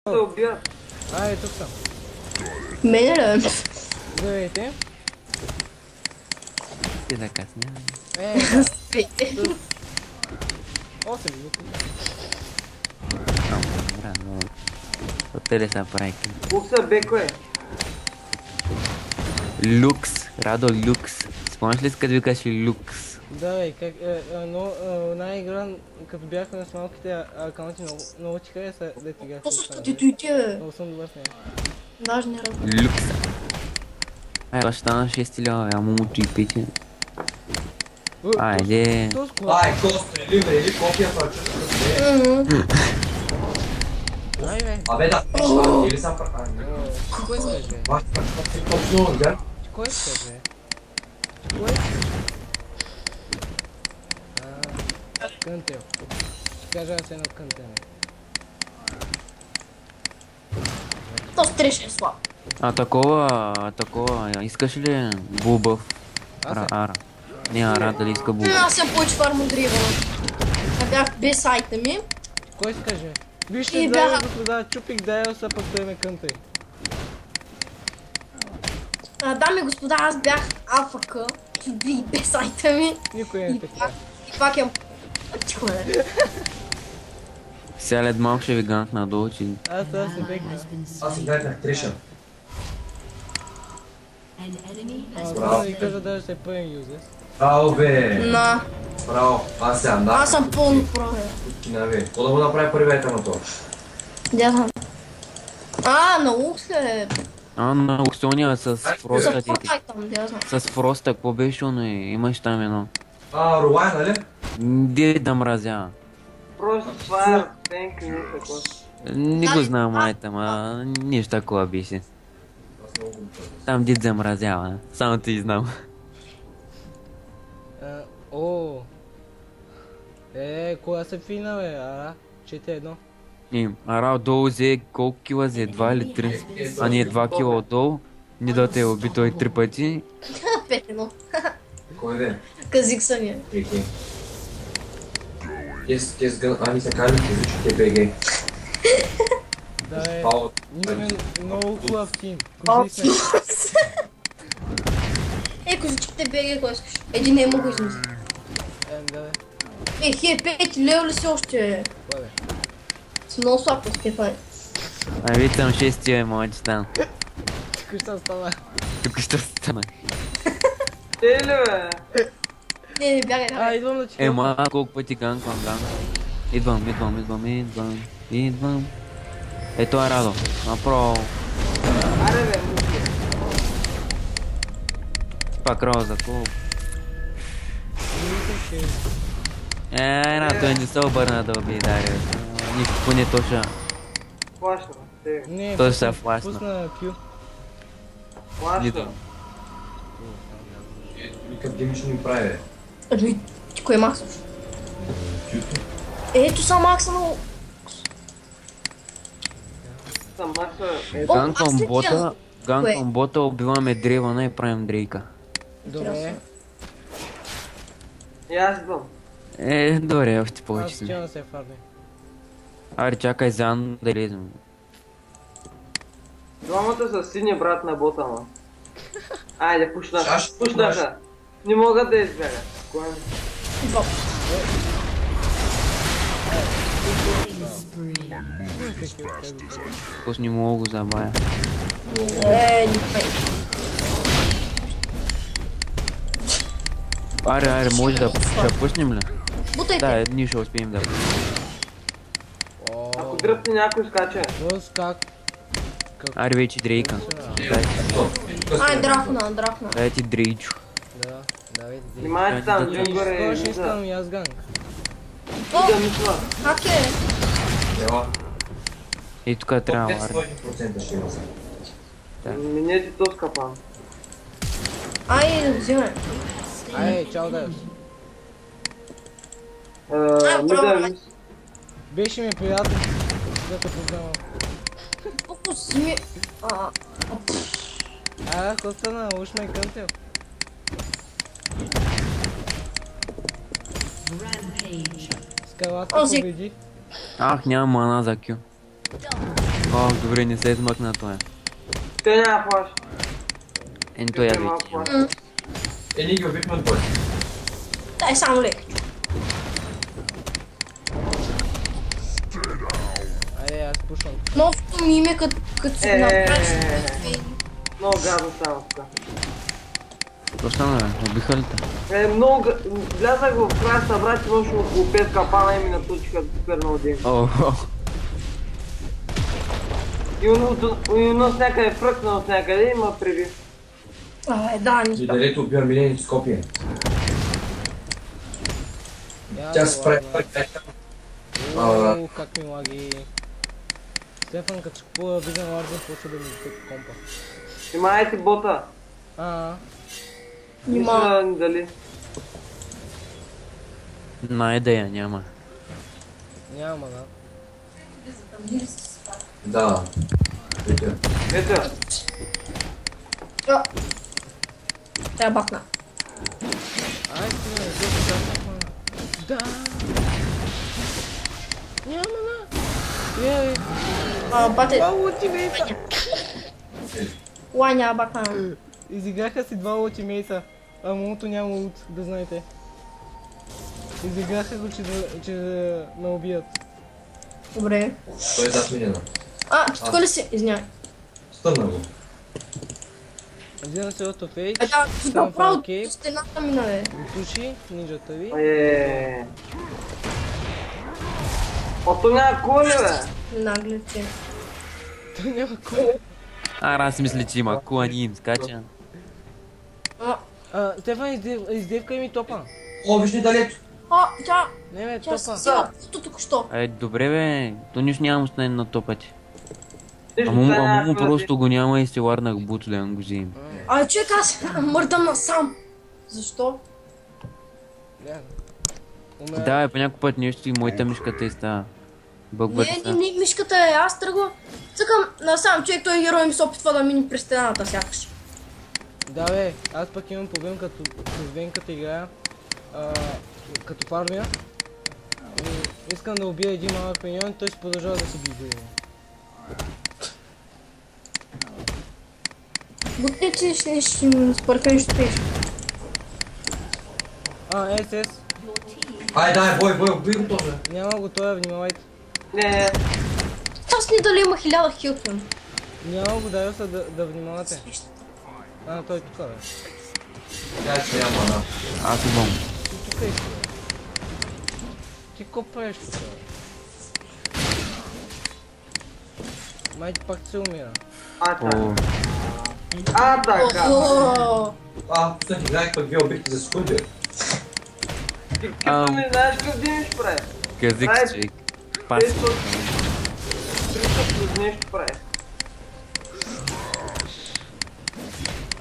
Те убия. Тук съм. Мене ли? Здравейте. Ти закъсня. Спите. 8 минути. Рано. Отеле са прайки. Укса беко е. Люкс. Радо Люкс. Спомняш ли с като викаш Люкс? Да, бе, как но една игра, като бяхме с малките акаунти, много ти хареса да ти играх. То също ти дойде. Много съм добър с нея. Даже не работи. Люкс. Ай, ще стана 6 лева, ама му 3-5. Айде. Ай, Костя, или копия фарчета. Ай, бе. Абе да, или съм Кой искаш, бе? Баш, точно, да? Кой искаш, бе? Кой искаш? Кънтел. Ще кажа аз едно кънтел. То стреше слаб. Такова, искаш ли бубъв? Ара. Не, Ара, дали иска бубъв? Аз съм повече фармодрива. А бях без сайта ми. Кой искаш, бе? Вижте, И дами и бях- господа, чупих Дайлса, пък той ме кънтай. Дами и господа, аз бях АФК. И без сайта ми. Никой не И те пак, и пак имам... Тихо, бе. Сега след малко ще ви ганк надолу, че... Аз се бегна. Аз играх на Тришън. Браво. Да кажа даже се пълен юзес. Браво, бе! На. Браво, аз съм, да. Аз съм пълно правя. Какво да го направи първи етап на това? Дя съм. На лукс е. На аукциония с Фроста, За дети. Fortnite там, дя знам. С Фроста, какво беше оно? Имаш там едно. Рулай, нали? Де да мразя. Просто това е пенка, не такова. Не го знам майта, ма нищо такова беше. Там дед замразява, само ти знам. Коя се фина, бе? 4-1. Ара отдолу взе колко кила взе? 2 или 3? А не, 2 кила отдолу. Не да те е уби той 3 пъти. 5-1. Кой ден? Казик са ни. Прикинь. Кес гън, ами се казва, че БГ. Да, бе. Пао. Ние сме много хубав тим. О, Козли сме. козичките беги, кой искаш? Един не мога измисли. Да, бе. Пети, лево ли си още? Кой, бе? Си много слаб, Стефан. А вид съм 6 е моят стан. Тук ще стана. Тук ще стана. Еле, бе! Не, бягай, Идвам да ти Ема, колко пъти ганквам. Идвам. Ето е Радо. Направо. Аре, бе, муки. Пак роза, колко. Той не се обърна да убие Дарио. Никакво не тоша. Плаща, те. Не, Той се флашна. пусна Q. Плаща. Нито. Никакъв гейм ще ни прави, бе. Ти кой е максаш? Ето са макса на... Съм макса. Ганквам бота, убиваме древана и правим дрейка. Добре. И аз идвам. Добре, още Аз повече сме. ще да се фарми. Аре, чакай за Ан да лезем. Двамата са синия брат на бота, ма. Айде, пушнаха. Чаш, Пушнаха. Не могат да избягат. Кой? Пусни му го забавя. Никой. Аре, може да пуснем ли? Бутайте. Да, ние ще успеем да пуснем. Ако дръпне някой скача. Как? Аре, вече дрейка. Драхна. Дай ти дрейчо. Да, давайте. Внимайте там, джунгър Скоро е ще виза. искам и аз ганг. Виза мисла. Как е? Ела. И тук трябва, аре. 100% ще има. Да. Минете то скапан. Взимай. Чао, Дайос. Мида мис. Беше ми приятно да те познавам. Колко си... Какво стана? Уж ме кънтел. Скалата победи. Ах, няма мана за Q. О, добре, не се измъкна това. Той няма флаш. Той я Малко вече. флаш. Ние ги убихме той. Дай само лек. Айде, аз пушвам. Новото ми име като се направиш. Много гадно става тук. Какво стана, бе? Убиха ли те? Много влязах в края, събрах имаше около 5 капана и ми натучиха супер много ден. О, И унос някъде фръкна от някъде и ма преби. Да, И не дадето убива Милени в Скопие. Тя се прави Ооо, как ми лаги. Стефан, като ще купува Визен Ларзен, почва да ми тък компа. Внимавайте бота. Мисля дали. на идея няма. Няма, да. Да. Ето. Ето. Трябва бакна. Ай, стига, не се очаквам. Да! Няма, да! Бате, Два ултимейта! лай няма бакна. Изиграха си два ултимейта, а моето няма улт, да знаете. Изиграха го, че да ме убият. Добре. Той е зад Милена. Ти тук ли си? Извинявай. Стъмна го. Взема се от Фейч, Да, там право Фалкейп, до стената ми, нали? Туши, нинджата ви. Ото няма кула ли, бе? Наглеци. Той няма кой. Аз мисля, че има кула, ни им скача. Стефан, издевкай ми топа. О, виж ни далето. Тя Не бе, тя топа. си взема тук що. Добре бе, то нищо няма остане на топати. Нищо Ама няма му кула просто го няма и се варнах буто да го вземем. Човек, аз мърдам насам. Защо? Да, бе, по някой път нещо и моята мишката и става. Не, мишката е, аз тръгвам. Цъкам насам, човек, той герой ми се опитва да мини през стената сякаш. Да бе, аз пък имам проблем като с Венката играя, като фармия. И искам да убия един малък миньон и той ще продължава да си би го. Бутне, че ще спърка нещо тежко. СС. Ай, дай, бой, убий го този. Няма го това, внимавайте. Не, Аз не дали има 1000 хилтон. Няма го, дай се да внимавате. Той е тук, бе. Тя че няма, да. Аз имам. Ти тук е, бе. Ти ко правиш тук, бе? Май ти пак се умира. така. Пуснах играех, пък вие убихте за секунди. Ти къпто не знаеш какъв димиш прави. Казик, човек. Пас. 300 плюс нещо прави.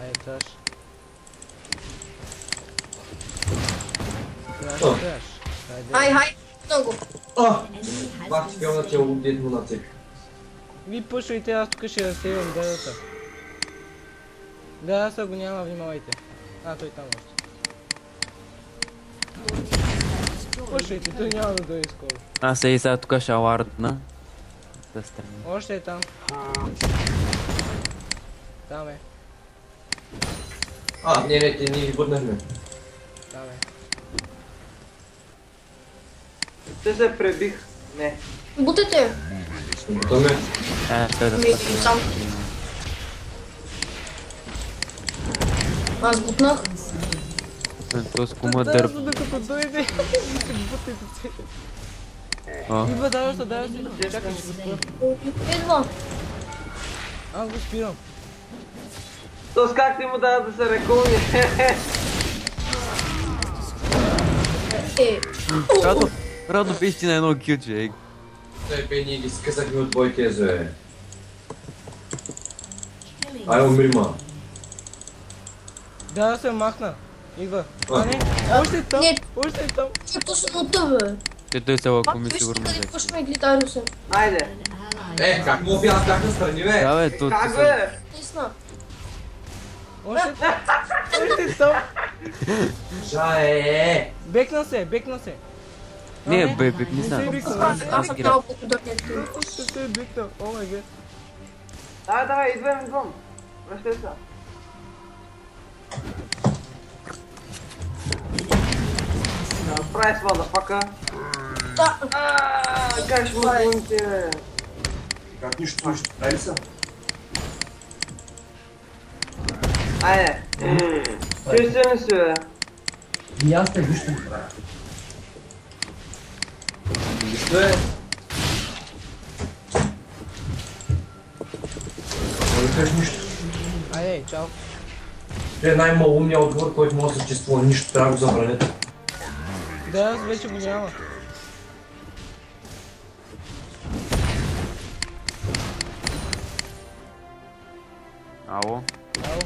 Ай, чаш. О. Краш. Хай, много. Бах ти пел на тя убият му на цик. Ви пушвайте, аз тук ще разсейвам дедата. Дедата го няма, внимавайте. Той там още. Пушвайте, той няма да дойде скоро. Аз и сега тук ще алартна. Да страни. Още е там. Там е. Не, ти ни ги бъднахме. Там е. Те се пребих. Не. Бутете. Бутаме. Той да спаси. Сам. Аз бутнах. То с кума дърп. Докато дойде. Бутайте се. Идва, дава се. Чакай, ще го спра. Идва. Аз го спирам. То с как ти му дава да се реколни? Радо пищи на едно кил, човек. Ние ги скъсахме от бойки, зое. Ай, умрима. Да се махна. Идва. Не. Още е там. Още е там. Точно от тебе. Той се лако ми Вижте сигурно къде взех. пушваме глитариуса. Айде. Как му аз бях настрани, бе? Да бе, то Как бе? Наистина. Още е там. Жае. Бекна се. Не, бе, не се знам. викна. Аз съм игра. много благодарен. Ще се е бикнал. О май гад. Давай, идвам. Връщай се. Прави с мазафака. Да. Как ще му помните? Как нищо, дай са. Айде. Чуй се не си, бе. И аз те нищо не правя. Нищо е. Не кажеш нищо. Айде, чао. Това е най-малумният отговор, който може да съществува. Нищо трябва да го забраните. Да, аз вече го няма. Ало? Ало,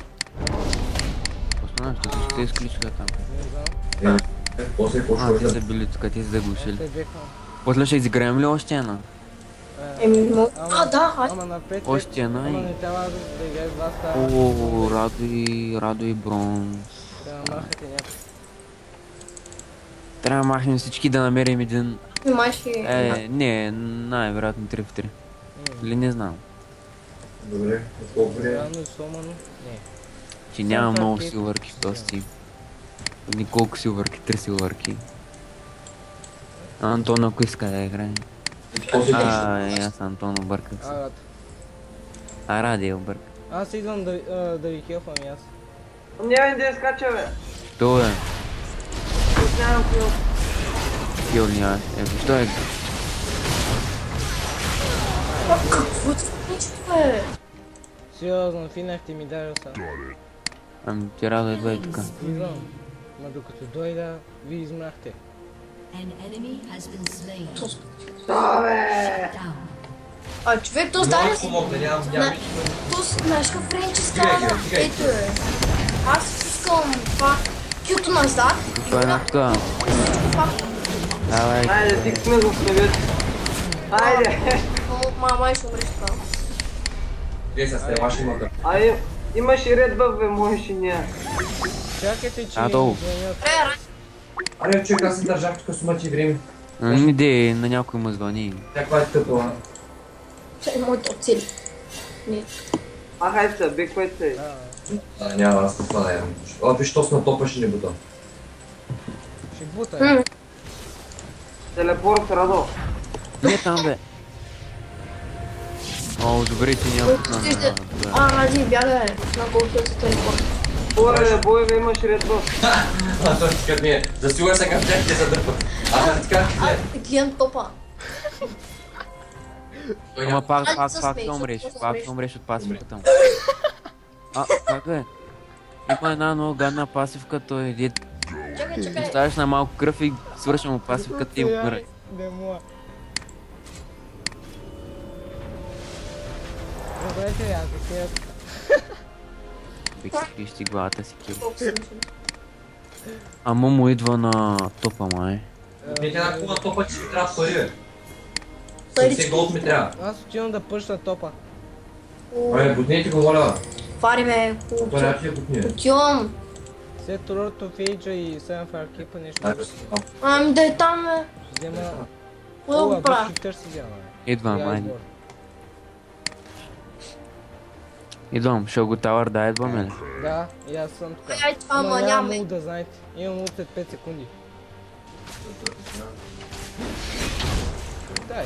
Останах, че всички се изключиха там. не знам. После какво ще А, те бъде? са били тук, те са заглушили. Се е бикнал. После ще изиграем ли още една? Да, айде. Ама напред. Още една Ама и... не трябва да играеш два стара. О, Радо и Бронз. Да махате някой. Трябва да махнем всички да намерим един... Май ще... Не, най-вероятно 3 в 3. Или не знам. Добре, от колко време? Рано и сломано. Не. Че няма Сам много пак е- силвърки в този тим. Николко силвърки, 3 силвърки. Антон, ако иска да играе. После какво ще И аз Антон обърках се. Рад. Ради обърка. Аз идвам да ви хелфам и аз. Няма да изкача, бе. Що е? Нямам кил. Кил няма. Що е? Какво ти случва, бе? Сериозно, финахте ми даже са. Ами ти Радо идва и тук. Идвам. Ма докато дойда, ви измрахте. An enemy has been slain. Абе! Down. Човек, то Много стане ти си... помогна, нямам. То знаеш какъв френчи Стигай, става? стигай. Ето е. Аз искам това. Кюто назад. Какво е на тук? Давай. Айде, диксме го в небето. Айде! Май ще умреш това. Вие се сте ваши мъка. Айде, имаш и ред бъв, бе, можеш и ние. Чакайте, че Долу. ми звънят. Аре, човек, аз се държах тук с мъчи време. Ами де, на някой му звъни. Някаква е тъпа. Чай, моите цели. Не. Хайде се, биквай се. Няма, аз не това да ям. А, виж, то с на топа ще не бута. Ще бута. Телепорт, Радо. Не там бе. О, добре, че няма пусна на... Ради, бягай. На колко се телефон. Бой, бе, имаш ред бъв. А, той ще като ние. Засигурен се към тях, те задърпат. А, така, Гледам топа. Ама пак Ай, с ще меч, умреш, с пак меч. ще умреш от пасивката му. Как е? Има една много гадна пасивка, той иде, Чакай. оставяш на малко кръв и свършва му пасивката и умира. Не мога. Добре, аз да се... Бих си пищи главата си кил. Ама му идва на топа май. Не те една кула топа, че ми трябва пари, бе. Парички. 70 голд ми трябва. Аз отивам да пъща топа. Абе, бутнете го, моля. Фари ме. Това някакви бутни. Отивам. След Турото Фейджа и Seven Fire Keep нещо. Ай, бе, Ами да е там, бе. Ще взема... Какво да го правя? Хиптър си взема. Идвам, Я май. избор. Идвам, ще го тавър да идваме ли? Да, и аз съм тук. Ай, ама Нямам нямаме. много да знаете. Имам много след 5 секунди. Дай.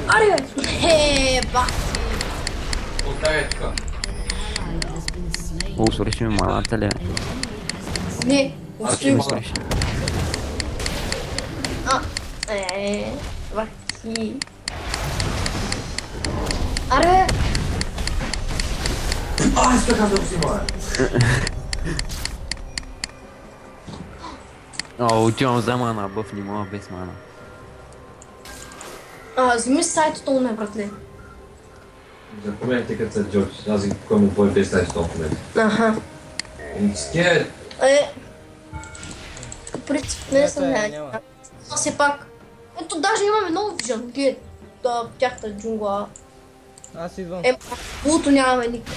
Аре, бе. Бах. Оставя тук. Ally has been slain. О, свърши ми малата ли? Не. Ще ми Отивам. свърши. Бах си. Аре, бе. А, исках аз да го взима, бе. О, отивам за мана, бъв не мога без мана. Вземи сайто ме, братле. Запомнете като са Джордж. Аз ги кой му бой без тази стол в момента. Аха. Скет. По принцип, не съм Няма, не. няма. Но все пак. Ето даже имаме много вижън. Гледай. Тяхта джунгла. Аз идвам. Луто нямаме никак.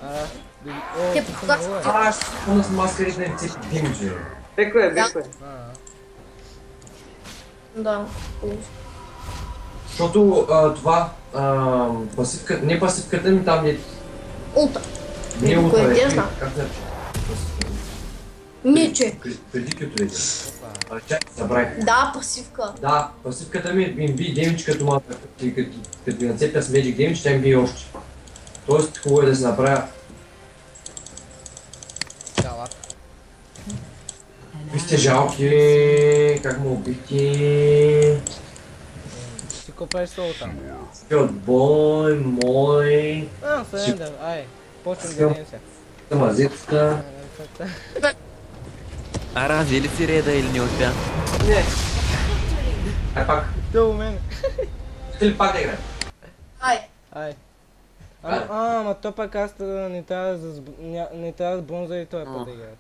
О, Те тук съм показват. много е. Аз ще спомня с маскарите на цепи димидже. Беко е, беко е. Да. Защото това, пасивка, не пасивката ми там е... Улта. Не е Кое утре, те знам? как нарича? Мече. Преди кюторите. Чакай, забравих. Да, пасивка. Да, пасивката ми им би демидж като малка, като ми нацепя с Magic Damage, тя им би още. Тоест хубаво е да се направя. Шалак. Ви сте жалки, как му убихте. Си копаеш соло там. От бой, мой, Сърендър, ай. Почвам да видим се. тамазицата. А рази ли си реда или не успя? Не, Ай пак, До мен. искате ли пак да играем? Ай. Ама то пък аз не трябва да с бронза и той път да играят.